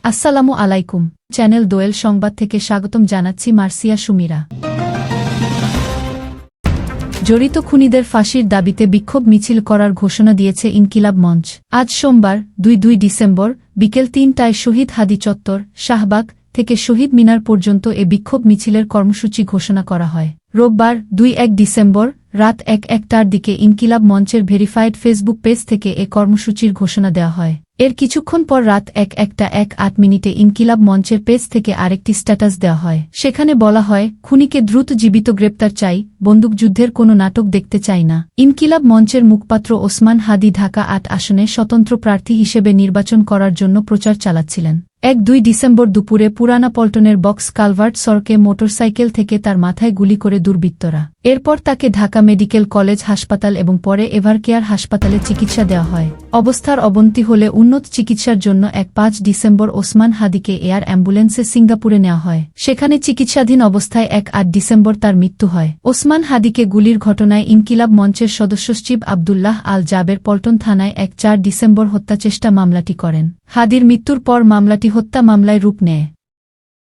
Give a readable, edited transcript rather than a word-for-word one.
আসসালামু আলাইকুম। চ্যানেল দোয়েল সংবাদ থেকে স্বাগতম জানাচ্ছি মার্সিয়া সুমিরা। জড়িত খুনিদের ফাঁসির দাবিতে বিক্ষোভ মিছিল করার ঘোষণা দিয়েছে ইনকিলাব মঞ্চ। আজ সোমবার ২ ডিসেম্বর বিকেল ৩টায় শহীদ হাদি চত্বর, শাহবাগ থেকে শহীদ মিনার পর্যন্ত এ বিক্ষোভ মিছিলের কর্মসূচি ঘোষণা করা হয়। রোববার ২ ডিসেম্বর রাত ১টার দিকে ইনকিলাব মঞ্চের ভেরিফাইড ফেসবুক পেজ থেকে এ কর্মসূচির ঘোষণা দেওয়া হয়। এর কিছুক্ষণ পর রাত ১:১৮ ইনকিলাব মঞ্চের পেজ থেকে আরেকটি স্ট্যাটাস দেওয়া হয়। সেখানে বলা হয়, খুনিকে দ্রুত জীবিত গ্রেপ্তার চাই, বন্দুকযুদ্ধের কোনো নাটক দেখতে চাই না। ইনকিলাব মঞ্চের মুখপাত্র ওসমান হাদি ঢাকা ৮ আসনে স্বতন্ত্র প্রার্থী হিসেবে নির্বাচন করার জন্য প্রচার চালাচ্ছিলেন। ২ ডিসেম্বর দুপুরে পুরানা পল্টনের বক্স কালভার্ট সড়কে মোটরসাইকেল থেকে তার মাথায় গুলি করে দুর্বৃত্তরা। এরপর তাকে ঢাকা মেডিকেল কলেজ হাসপাতাল এবং পরে এভারকেয়ার হাসপাতালে চিকিৎসা দেওয়া হয়। অবস্থার অবনতি হলে উন্নত চিকিৎসার জন্য ৫ ডিসেম্বর ওসমান হাদিকে এয়ার অ্যাম্বুলেন্সে সিঙ্গাপুরে নেওয়া হয়। সেখানে চিকিৎসাধীন অবস্থায় ৮ ডিসেম্বর তার মৃত্যু হয়। ওসমান হাদিকে গুলির ঘটনায় ইনকিলাব মঞ্চের সদস্য সচিব আবদুল্লাহ আল জাবের পল্টন থানায় ৪ ডিসেম্বর হত্যাচেষ্টা মামলাটি করেন। হাদির মৃত্যুর পর মামলাটি হত্যা মামলায় রূপ নেয়।